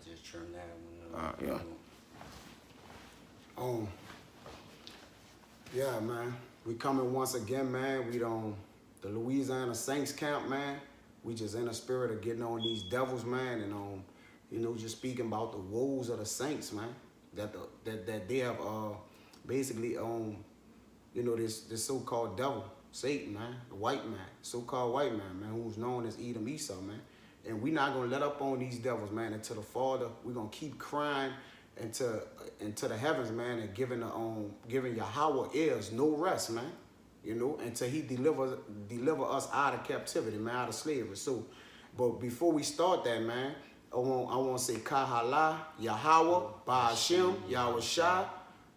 just trimmed that one. Yeah. Yeah, man. We coming once again, man. We don't, the Louisiana Saints camp, man. We just in the spirit of getting on these devils, man, and you know, just speaking about the woes of the saints, man. That they have basically you know, this so-called devil, Satan, man, the white man, so-called white man, who's known as Edom Esau, man. And we not gonna let up on these devils, man, until the Father. We're gonna keep crying into the heavens, man, and giving Yahweh ears no rest, man. You know, until he deliver us out of captivity, man, out of slavery. So, but before we start that, man, I want to say Kahala, Yahweh, Ba'ashem, Yahweh Shai,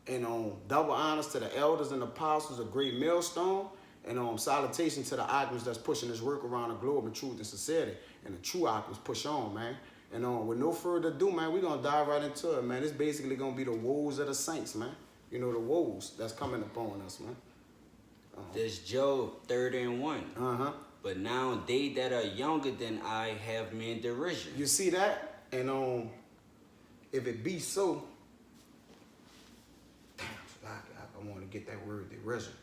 and double honors to the elders and apostles, a great millstone, and salutation to the icons that's pushing this work around the globe in truth and sincerity, and the true icons push on, man. And with no further ado, man, we're going to dive right into it, man. It's basically going to be the woes of the saints, man. You know, the woes that's coming upon us, man. This Job 30:1. But now they that are younger than I have me in derision. You see that? And if it be so, damn, I want to get that word derision.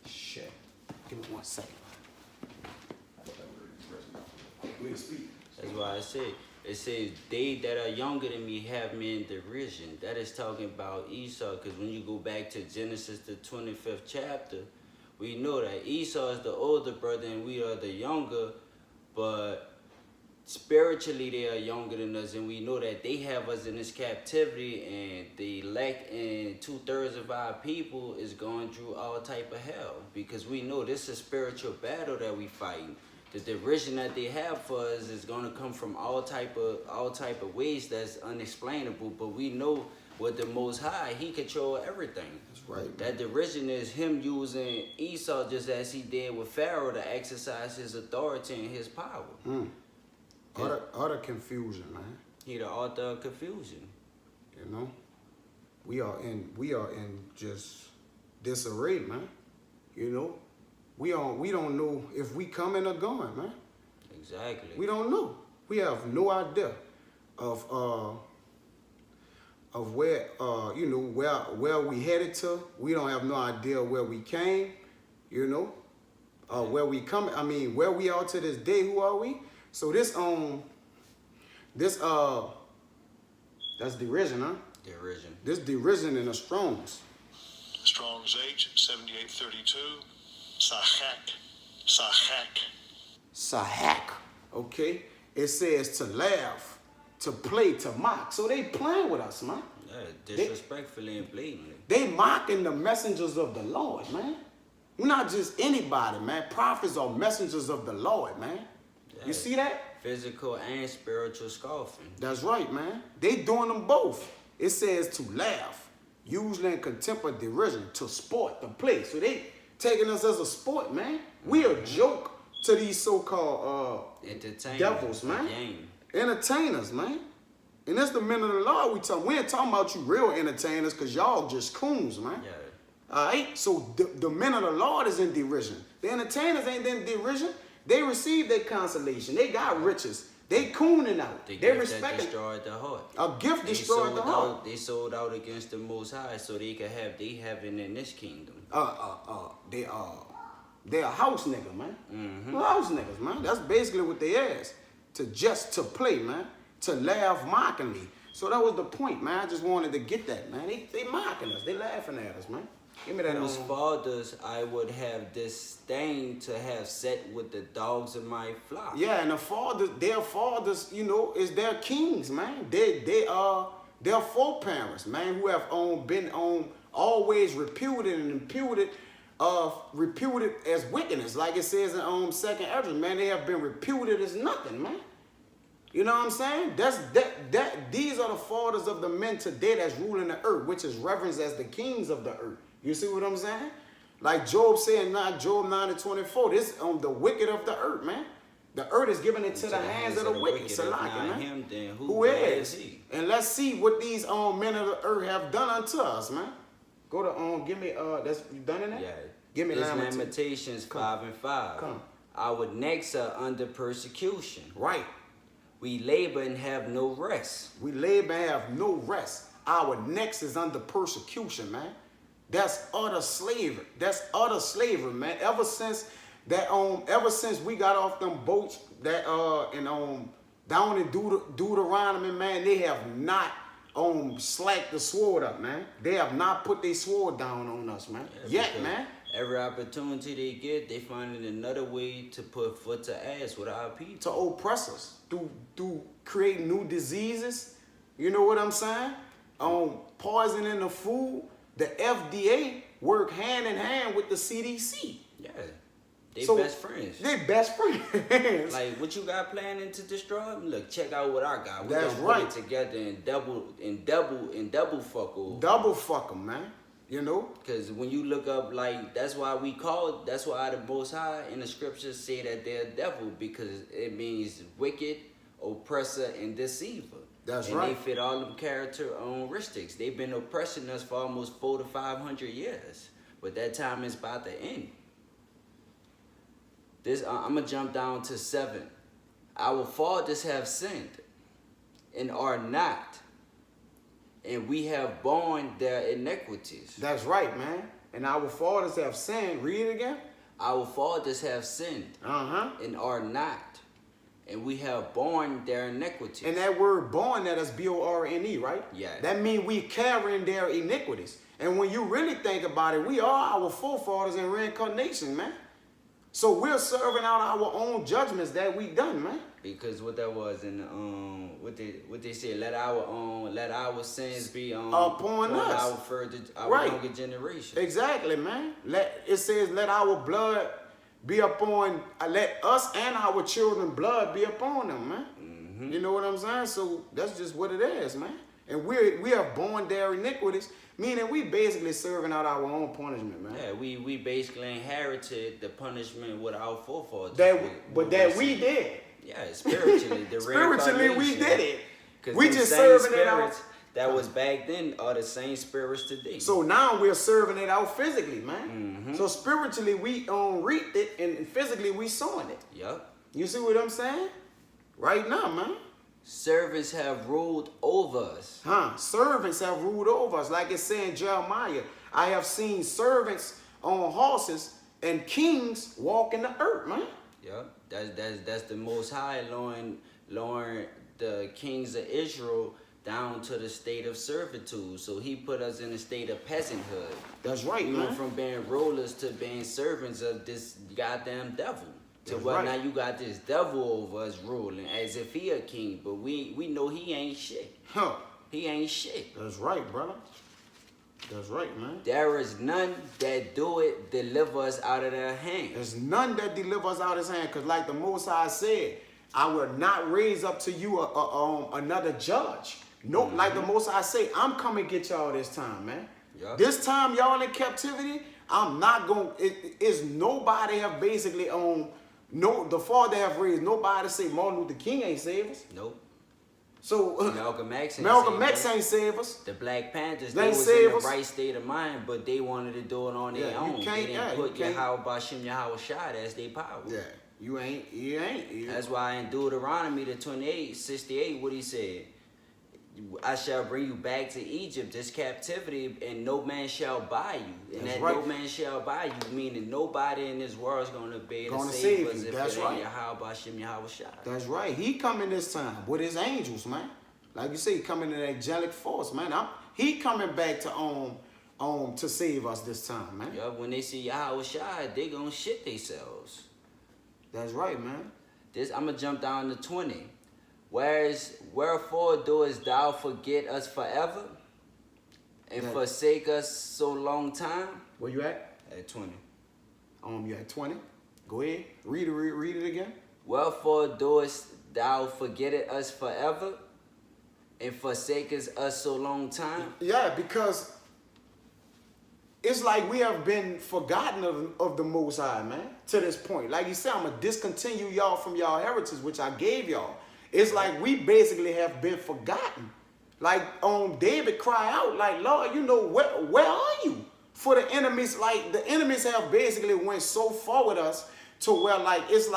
Shit. Give me 1 second. That's why I said, it says, they that are younger than me have me in derision. That is talking about Esau, because when you go back to Genesis, the 25th chapter, we know that Esau is the older brother and we are the younger, but spiritually they are younger than us, and we know that they have us in this captivity, and the elect and 2/3 of our people is going through all type of hell, because we know this is a spiritual battle that we fighting. The derision that they have for us is going to come from all type of ways that's unexplainable. But we know with the Most High, He control everything. That's right. That derision is Him using Esau just as He did with Pharaoh to exercise His authority and His power. Utter confusion, man. He the author of confusion. You know, we are in just disarray, man. You know. We don't know if we coming or going, man. Exactly. We don't know. We have no idea of where you know where we headed to. We don't have no idea where we came, you know, where we come. I mean, where we are to this day. Who are we? So that's derision, huh? Derision. This derision in the Strongs. Strong's H 7832. Sahak, okay? It says to laugh, to play, to mock. So they playing with us, man. Yeah, disrespectfully and blatantly. They mocking the messengers of the Lord, man. We're not just anybody, man. Prophets are messengers of the Lord, man. Yeah. You see that? Physical and spiritual scoffing. That's right, man. They doing them both. It says to laugh, usually in contempt or derision, to sport, to play. So they taking us as a sport, man. We a joke to these so-called devils, man. Entertainers, man. And that's the men of the Lord we talking. We ain't talking about you real entertainers, because y'all just coons, man. Yeah. All right? So the men of the Lord is in derision. The entertainers ain't in derision. They received their consolation. They got riches. They cooning out. They respecting. Destroyed the heart. A gift destroyed the heart. They sold out against the Most High so they could have they heaven in this kingdom. They a house nigga, man. House niggas, man. That's basically what they is. To play, man. To laugh mockingly. So that was the point, man. I just wanted to get that, man. They mocking us. They laughing at us, man. Give me that. Whose fathers I would have disdained to have set with the dogs of my flock. Yeah, and their fathers, you know, is their kings, man. They are their foreparents, man, who have been always reputed and imputed as wickedness, like it says in 2nd Ezra, man. They have been reputed as nothing, man. You know what I'm saying? These are the fathers of the men today that's ruling the earth, which is reverenced as the kings of the earth. You see what I'm saying? Like Job saying, Job 9:24, this the wicked of the earth, man. The earth is given into the hands of the wicked. Man. Who is he? And let's see what these men of the earth have done unto us, man. Go to give me that's you done in that? Yeah. Give me Lamentations 5:5. Come. Our necks are under persecution. Right. We labor and have no rest. We labor and have no rest. Our necks is under persecution, man. That's utter slavery. That's utter slavery, man. Ever since we got off them boats that down in Deuteronomy, man, they have not slacked the sword up, man. They have not put their sword down on us, man. Yet, man. Every opportunity they get, they find another way to put foot to ass with our people. To oppress us, to create new diseases. You know what I'm saying? Poisoning the food. The FDA work hand in hand with the CDC. Yeah. They best friends. They best friends. Like, what you got planning to destroy them? Look, check out what I got. We're That's gonna right. put it together and double fuck over. Double fuck them, man. You know? Because when you look up, like, that's why the Most High in the scriptures say that they're devil, because it means wicked, oppressor, and deceiver. That's and right. And they fit all them characteristics. They've been oppressing us for almost 400 to 500 years. But that time is about to end. I'm going to jump down to 7. Our fathers have sinned and are not, and we have borne their iniquities. That's right, man. And our fathers have sinned. Read it again. Our fathers have sinned and are not, and we have borne their iniquities. And that word born, that's B-O-R-N-E, right? Yeah. That means we carrying their iniquities. And when you really think about it, we are our forefathers in reincarnation, man. So we're serving out our own judgments that we done, man. Because what that was in what they said, let our sins be upon us, our younger generation. Exactly, man. It says let our blood be upon, let us and our children blood be upon them, man. Mm-hmm. You know what I'm saying? So that's just what it is, man. And we have borne their iniquities, meaning we basically serving out our own punishment, man. Yeah, we basically inherited the punishment with our forefathers. We did. Yeah, spiritually, spiritually we did it. We just serving it out. That was back then are the same spirits today. So now we're serving it out physically, man. Mm-hmm. So spiritually we reaped it, and physically we sowing it. Yep. You see what I'm saying? Right now, man. Servants have ruled over us. Servants have ruled over us. Like it said in Jeremiah, I have seen servants on horses and kings walking the earth, man. Yep. That's the Most High lowering the kings of Israel down to the state of servitude. So he put us in a state of peasanthood. That's right, we man. went from being rulers to being servants of this goddamn devil. Now you got this devil over us ruling as if he a king, but we know he ain't shit. He ain't shit. That's right, brother. That's right, man. There is none that do it deliver us out of their hand. There's none that deliver us out of his hand, because like the Most High said, I will not raise up to you another judge. No, like the Most High say, I'm coming to get y'all this time, man. Yep. This time y'all in captivity, I'm not going, it's nobody have basically the Father have raised nobody to say Martin Luther King ain't saved us. Nope. So Malcolm X ain't save us. The Black Panthers, they was in the right state of mind, but they wanted to do it on their own. They didn't put Yahweh Bashim Yahweh Shad as their power. Yeah, you ain't. That's why in Deuteronomy the 28:68, what he said, I shall bring you back to Egypt, this captivity, and no man shall buy you. And no man shall buy you, meaning nobody in this world is going to be able to save us if it ain't Yahweh Bashim Yahweh Shad. That's right. He coming this time with his angels, man. Like you say, he coming in an angelic force, man. He coming back to save us this time, man. Yeah, when they see Yahweh Shad, they gonna shit themselves. That's right, man. I'm gonna jump down to 20. Wherefore doest thou forget us forever and forsake us so long time? Where you at? At 20. You at 20? Go ahead. Read it again. Wherefore doest thou forget us forever and forsake us so long time? Yeah, because it's like we have been forgotten of the Most High, man, to this point. Like you said, I'm going to discontinue y'all from y'all heritage, which I gave y'all. It's like we basically have been forgotten. Like David cry out, like, Lord, you know, where are you? For the enemies, like the enemies have basically went so far with us to where like it's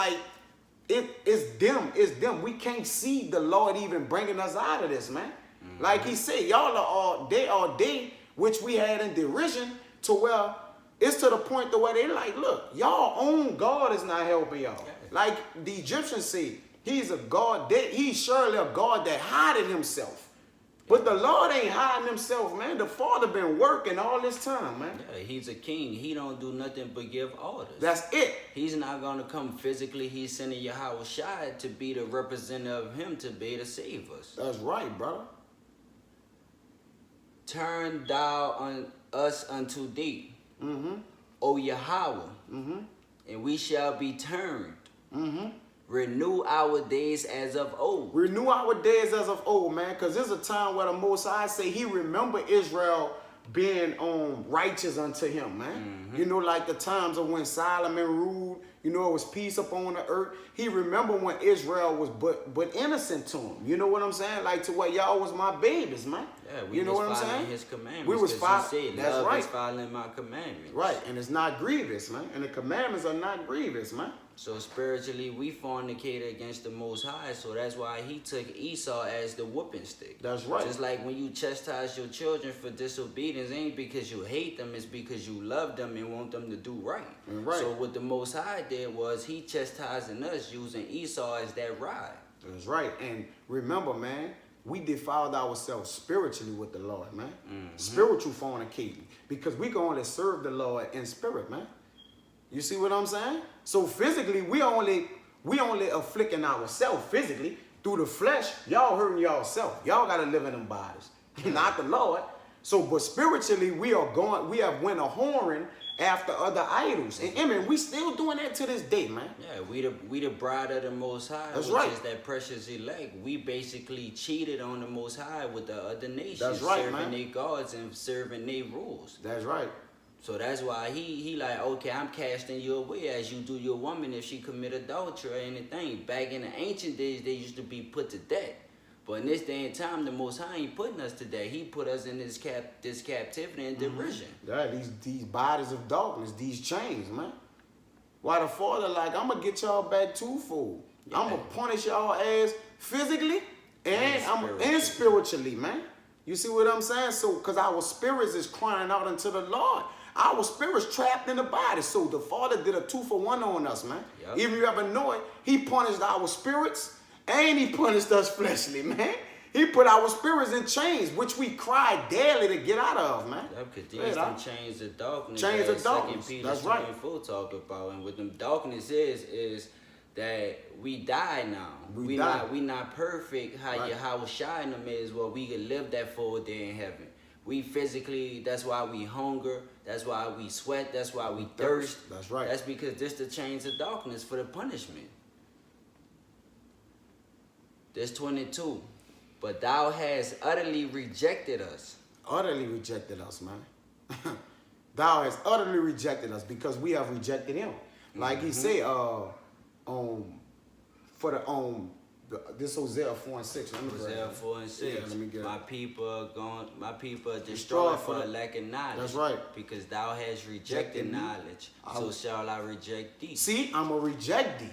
it's them. We can't see the Lord even bringing us out of this, man. Like he said, y'all are all day, which we had in derision, to where it's to the point to where they like, look, y'all own God is not helping y'all. Like the Egyptians say, he's a God, he's surely a God that hided himself. But the Lord ain't hiding himself, man. The Father been working all this time, man. Yeah, he's a king. He don't do nothing but give orders. That's it. He's not going to come physically. He's sending Yahweh Shai to be the representative of him to be able to save us. That's right, brother. Turn thou on us unto thee, O Yahweh, and we shall be turned. Renew our days as of old. Renew our days as of old, man, because there's a time where the Most High say he remember Israel being righteous unto him, man. You know, like the times of when Solomon ruled, you know, it was peace upon the earth. He remember when Israel was but innocent to him. You know what I'm saying? Like to where y'all was my babies, man. Yeah, we you know was what I'm following saying? his commandments. We was following. That's love right. is following my commandments. Right, and it's not grievous, man. And the commandments are not grievous, man. So spiritually, we fornicated against the Most High, so that's why he took Esau as the whooping stick. That's right. Just like when you chastise your children for disobedience, it ain't because you hate them, it's because you love them and want them to do right. Right. So what the Most High did was he chastising us using Esau as that rod. That's right. And remember, man, we defiled ourselves spiritually with the Lord, man. Spiritual fornicating. Because we can only serve the Lord in spirit, man. You see what I'm saying? So physically, we only afflicting ourselves physically. Through the flesh, y'all hurting yourself. Y'all got to live in them bodies, not the Lord. So, but spiritually, we have went a whoring after other idols. And I mean, we still doing that to this day, man. Yeah, we the bride of the Most High, That's which right. is that precious elect. We basically cheated on the Most High with the other nations, That's right, serving man. their gods and serving their rules. That's right. So that's why he like, okay, I'm casting you away as you do your woman if she commit adultery or anything. Back in the ancient days, they used to be put to death. But in this day and time, the Most High ain't putting us to death. He put us in this captivity and derision. Yeah, these bodies of darkness, these chains, man. Why the Father like, I'm going to get y'all back twofold. Yeah. I'm going to punish y'all ass physically and spiritually, man. You see what I'm saying? So, because our spirits is crying out unto the Lord. Our spirits trapped in the body. So the Father did a 2-for-1 on us, man. Yep. If you ever know it, he punished our spirits and he punished us fleshly, man. He put our spirits in chains, which we cry daily to get out of, man. Yeah, because these them chains of darkness. Chains of as darkness. 2 Peter That's right. 2:4 talk about. And what them darkness is that we die now. We not perfect. How Right. Yahweh Shai them is what we can live that full day in heaven. We physically, that's why we hunger. That's why we sweat. That's why we thirst. That's right. That's because this the chains of darkness for the punishment. This 22. But thou hast utterly rejected us. Utterly rejected us, man. Thou hast utterly rejected us because we have rejected him. Like he said, this Hosea 4:6. Let me Hosea 4:6. Yeah, let me get it. My people are destroyed for the lack of knowledge. That's right. Because thou hast rejected knowledge, so shall I reject thee. See, I'm going to reject thee.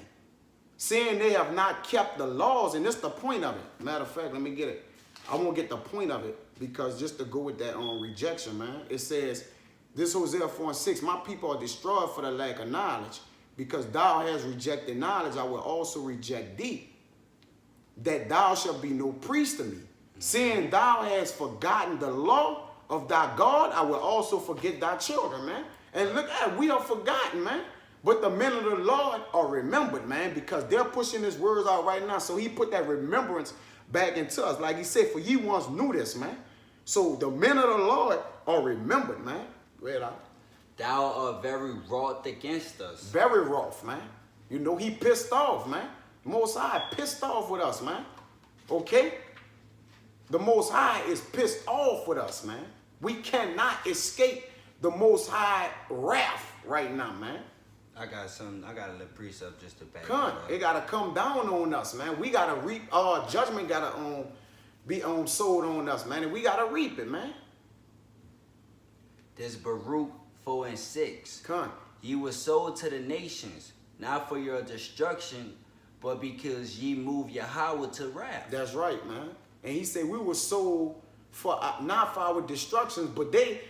Saying they have not kept the laws, and this is the point of it. Matter of fact, let me get it. I won't get the point of it because just to go with that rejection, man, it says, this Hosea 4:6, my people are destroyed for the lack of knowledge. Because thou hast rejected knowledge, I will also reject thee, that thou shalt be no priest to me. Seeing thou hast forgotten the law of thy God, I will also forget thy children, man. And look at it, we are forgotten, man. But the men of the Lord are remembered, man, because they're pushing his words out right now. So he put that remembrance back into us. Like he said, for ye once knew this, man. So the men of the Lord are remembered, man. Read out. Thou art very wroth against us. Very wroth, man. You know, he pissed off, man. The Most High pissed off with us, man. Okay? The Most High is pissed off with us, man. We cannot escape the Most High wrath right now, man. I got a little precept just to back Come, it up. it gotta come down on us, man. We gotta reap. Judgment gotta be sold on us, man, and we gotta reap it, man. This Baruch 4:6. Come. You were sold to the nations, not for your destruction, but because ye move Yahweh to wrath. That's right, man. And he said we were sold for not for our destructions, but they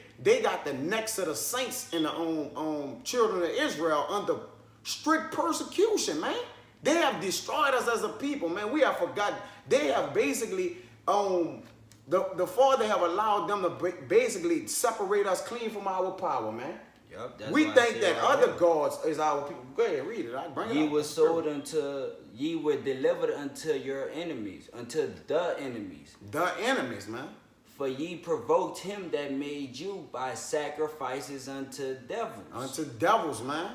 got the necks of the saints and the children of Israel under strict persecution, man. They have destroyed us as a people, man. We have forgotten. They have basically the Father have allowed them to basically separate us clean from our power, man. Yep, we think that other gods is our people. Go ahead, read it. I bring it ye up. were sold unto, ye were delivered unto your enemies, unto the enemies. The enemies, man. For ye provoked him that made you by sacrifices unto devils. Unto devils, man.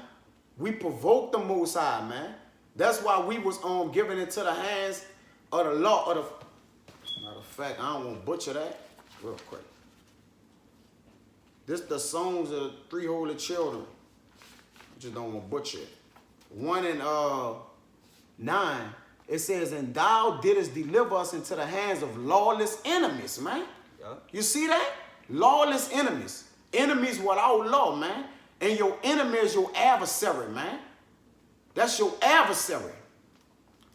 We provoked the Most High, man. That's why we was given into the hands of the law of the. Matter of fact, I don't want to butcher that real quick. This the songs of the three holy children. I just don't want to butcher it. 1 and 9. It says, and thou didst deliver us into the hands of lawless enemies, man. Yep. You see that? Lawless enemies. Enemies without law, man. And your enemy is your adversary, man. That's your adversary.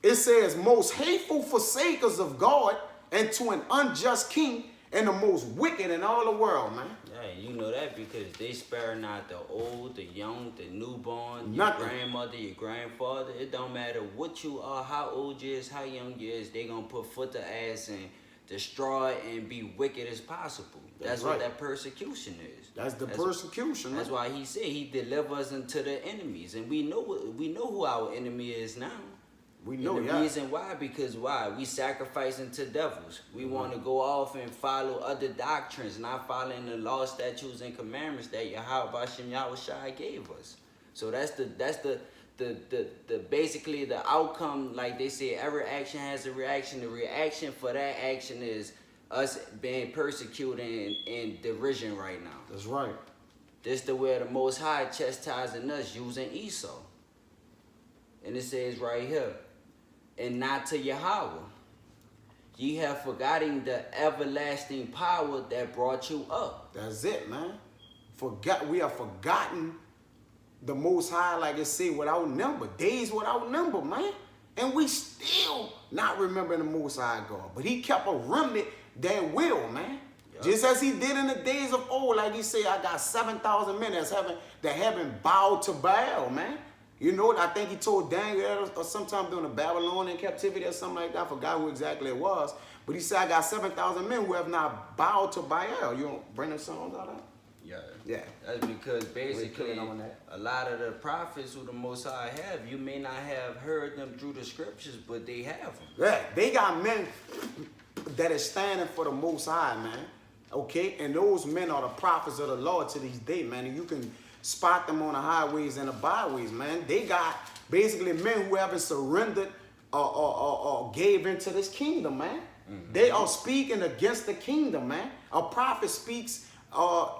It says, most hateful forsakers of God and to an unjust king and the most wicked in all the world, man. Yeah, you know that because they spare not the old, the young, the newborn, Nothing. your grandmother, your grandfather. It don't matter what you are, how old you is, how young you is. They gonna put foot to ass and destroy and be wicked as possible. That's right. what that persecution is. That's the persecution. That's why he said he delivers into the enemies, and we know who our enemy is now. We know, and the yeah. reason why, because why? We sacrificing to devils. We want to go off and follow other doctrines, not following the law, statutes, and commandments that Yahweh Bashem Yahushai gave us. So that's the basically the outcome. Like they say, every action has a reaction. The reaction for that action is us being persecuted and derision right now. That's right. This the way the Most High chastising us using Esau. And it says right here, and not to Yahweh. Ye have forgotten the everlasting power that brought you up. That's it, man. We have forgotten the Most High, like it say, without number. Days without number, man. And we still not remembering the Most High God. But he kept a remnant that will, man. Yep. Just as he did in the days of old, like he said, I got 7,000 men that haven't bowed to Baal, man. You know, I think he told Daniel or sometime during the Babylonian captivity or something like that. I forgot who exactly it was. But he said, I got 7,000 men who have not bowed to Baal. You don't bring them songs out of that? Yeah. That's because basically a lot of the prophets who the Most High have, you may not have heard them through the scriptures, but they have them. Yeah, they got men that is standing for the Most High, man. Okay? And those men are the prophets of the Lord to this day, man. And you can spot them on the highways and the byways, man. They got basically men who haven't surrendered or gave into this kingdom, man. Mm-hmm. They are speaking against the kingdom, man. A prophet speaks,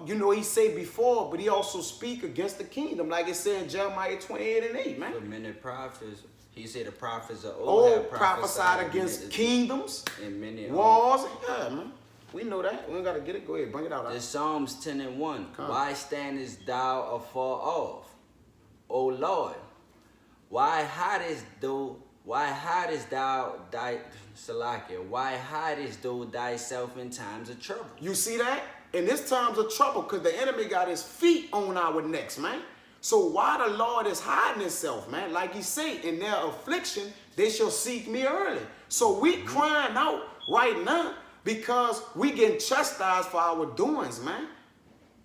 you know, he say before, but he also speak against the kingdom, like it said in Jeremiah 28:8, man. The many prophets, he said the prophets of old have prophesied against kingdoms and many wars. Yeah, man. We know that. We don't got to get it. Go ahead. Bring it out. The Psalms 10 and 1. Why standest thou afar off, O Lord? Why hidest thou thyself in times of trouble? You see that? In this times of trouble, because the enemy got his feet on our necks, man. So why the Lord is hiding himself, man? Like he said, in their affliction, they shall seek me early. So we crying out right now, because we getting chastised for our doings, man.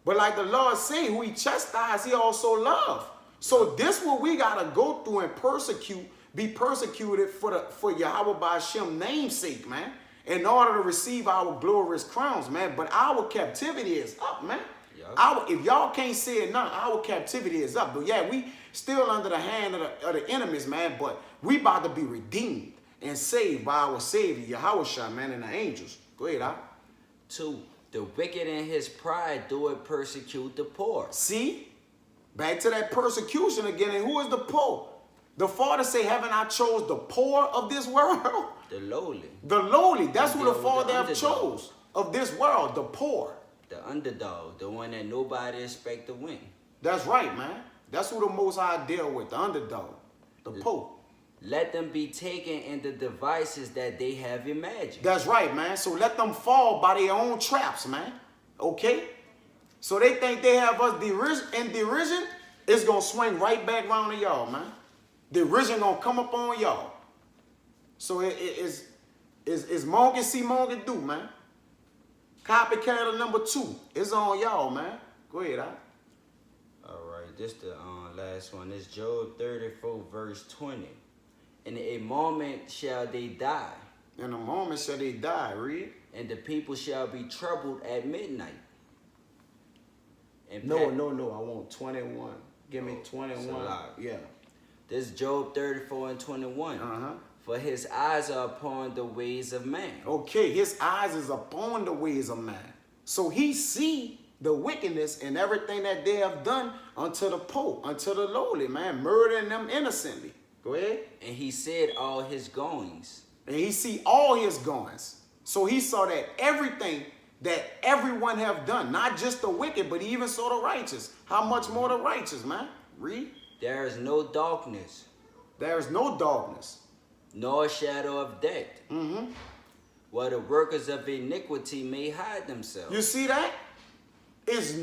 But like the Lord say, who he chastised, he also love. So this what we gotta go through and be persecuted for Yahweh by Hashem namesake, man, in order to receive our glorious crowns, man. But our captivity is up, man. Yep. If y'all can't say it now, our captivity is up. But yeah, we still under the hand of the enemies, man. But we about to be redeemed and saved by our Savior, Yahushua, man, and the angels. Go ahead, Al. 2. The wicked in his pride doeth persecute the poor. See? Back to that persecution again. And who is the poor? The Father say, haven't I chose the poor of this world? The lowly. The lowly. That's who the Father have chose of this world, the poor. The underdog, the one that nobody expect to win. That's right, man. That's who the Most High deal with, the underdog, the poor. let them be taken in the devices that they have imagined. That's right, man. So let them fall by their own traps, man. Okay? So they think they have us derision, it's going to swing right back around to y'all, man. Derision going to come up on y'all. So it's Morgan see Morgan do, man. Copycat number 2. It's on y'all, man. Go ahead, All right, this the last one. It's Job 34, verse 20. In a moment shall they die. In a moment shall they die, read. And the people shall be troubled at midnight. And No, I want 21. Give me 21. Yeah. This Job 34 and 21. For his eyes are upon the ways of man. Okay, his eyes is upon the ways of man. So he see the wickedness and everything that they have done unto the poor, unto the lowly, man, murdering them innocently. Go ahead. And he said all his goings. And he see all his goings. So he saw that everything that everyone have done, not just the wicked, but he even saw the righteous. How much more the righteous, man? Read. There is no darkness. There is no darkness. Nor shadow of death. Where the workers of iniquity may hide themselves. You see that? Is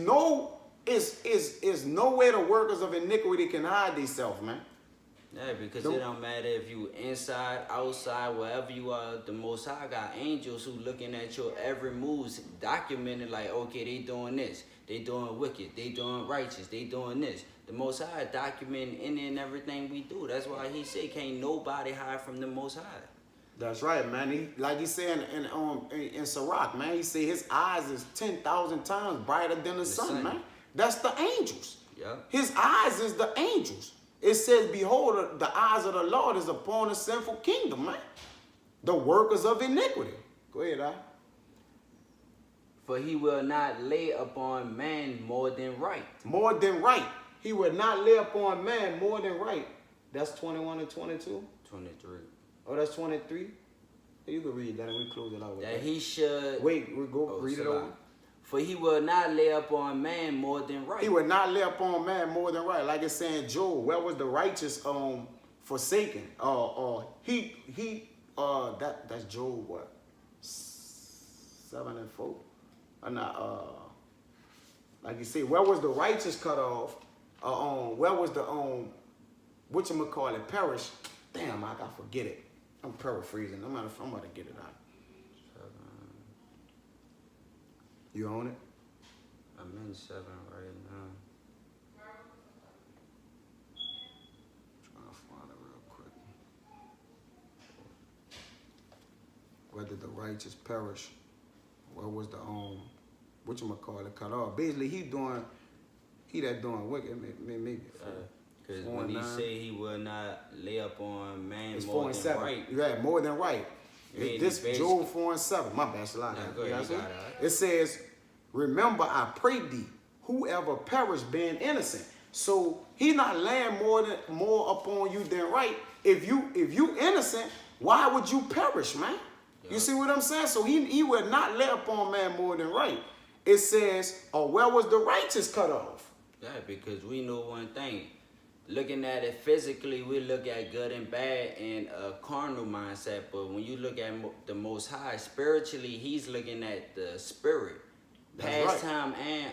nowhere the workers of iniquity can hide themselves, man. Yeah, because it don't matter if you inside, outside, wherever you are. The Most High got angels who looking at your every move, documenting like, okay, they doing this, they doing wicked, they doing righteous, they doing this. The Most High documenting any and everything we do. That's why he said, can't nobody hide from the Most High. That's right, man. He, like he said in Sirach, man, he said his eyes is 10,000 times brighter than the sun, man. That's the angels. Yeah. His eyes is the angels. It says, behold, the eyes of the Lord is upon the sinful kingdom, man. The workers of iniquity. Go ahead, Al. For he will not lay upon man more than right. More than right. He will not lay upon man more than right. That's 21 and 22? 23. Oh, that's 23? You can read that and we close it out with That he should... Wait, we go read it over. For he will not lay upon man more than right. He will not lay upon man more than right. Like it's saying, Job, where was the righteous forsaken? That's Job, what? 7 and 4. Like you say, where was the righteous cut off? Where was the whatchamacallit perish? Damn, I gotta forget it. I'm paraphrasing. I'm about to get it out. You own it? I'm in 7 right now. Trying to find it real quick. Where did the righteous perish? Where was the whatchamacallit cut off? Basically, he that doing wicked, maybe. Because when he say he will not lay up on man it's more 4 and than 7. right. Yeah, more than right. This Job 4 and 7. My bad, Shalom. It says, remember, I pray thee, whoever perish being innocent. So he not laying more upon you than right. If you innocent, why would you perish, man? Yeah. You see what I'm saying? So he will not lay upon man more than right. It says, where was the righteous cut off? Yeah, because we know one thing. Looking at it physically, we look at good and bad in a carnal mindset. But when you look at the Most High, spiritually, he's looking at the spirit. Past time and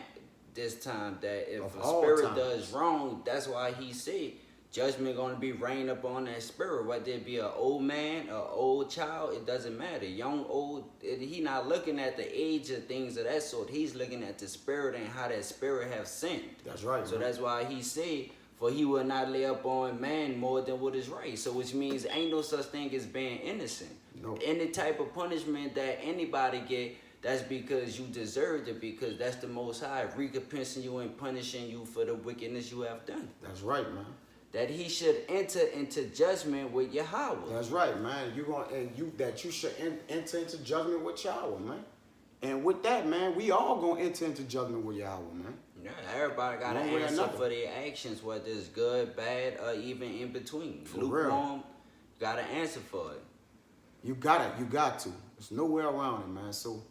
this time, that if a spirit does wrong, that's why he said judgment going to be rained upon that spirit. Whether it be an old man, an old child, it doesn't matter. Young, old, he not looking at the age of things of that sort. He's looking at the spirit and how that spirit have sinned. That's right. So that's why he said, for he will not lay upon man more than what is right. So which means ain't no such thing as being innocent. Nope. Any type of punishment that anybody get, that's because you deserved it, because that's the Most High recompensing you and punishing you for the wickedness you have done. That's right, man. That he should enter into judgment with Yahweh. That's right, man. You should enter into judgment with Yahweh, man. And with that, man, we all gonna enter into judgment with Yahweh, man. Yeah, everybody got an answer for their actions, whether it's good, bad, or even in between. For lukewarm, real. got an answer for it. You got to. There's nowhere around it, man. So,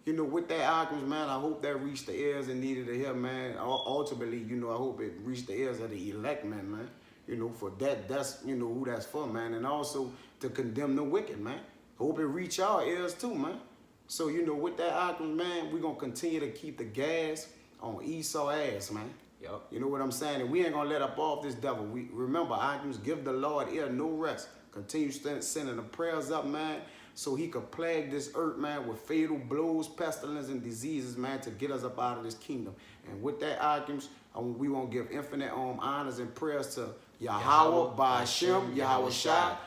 with that argument, man, I hope that reached the ears and needed to hear, man. Ultimately, I hope it reached the ears of the elect, man. You know, for that's, you know, who that's for, man. And also to condemn the wicked, man. Hope it reach our ears too, man. So, you know, with that argument, man, we're going to continue to keep the gas on Esau's ass, man. Yep. You know what I'm saying? And we ain't going to let up off this devil. We remember, arguments, give the Lord ear, no rest. Continue sending the prayers up, man, so he could plague this earth, man, with fatal blows, pestilence, and diseases, man, to get us up out of this kingdom. And with that arguments, we want to give infinite honors and prayers to Yahweh, Ba'ashem, Yahweh Shai.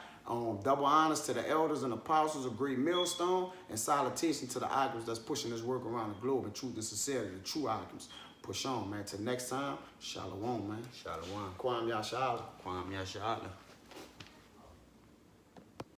Double honors to the elders and apostles of Great Millstone, and salutation to the arguments that's pushing this work around the globe in truth and sincerity, the true arguments. Push on, man. Till next time, Shalom, man. Shalom. Kwam Yashala. Kwam Yashala.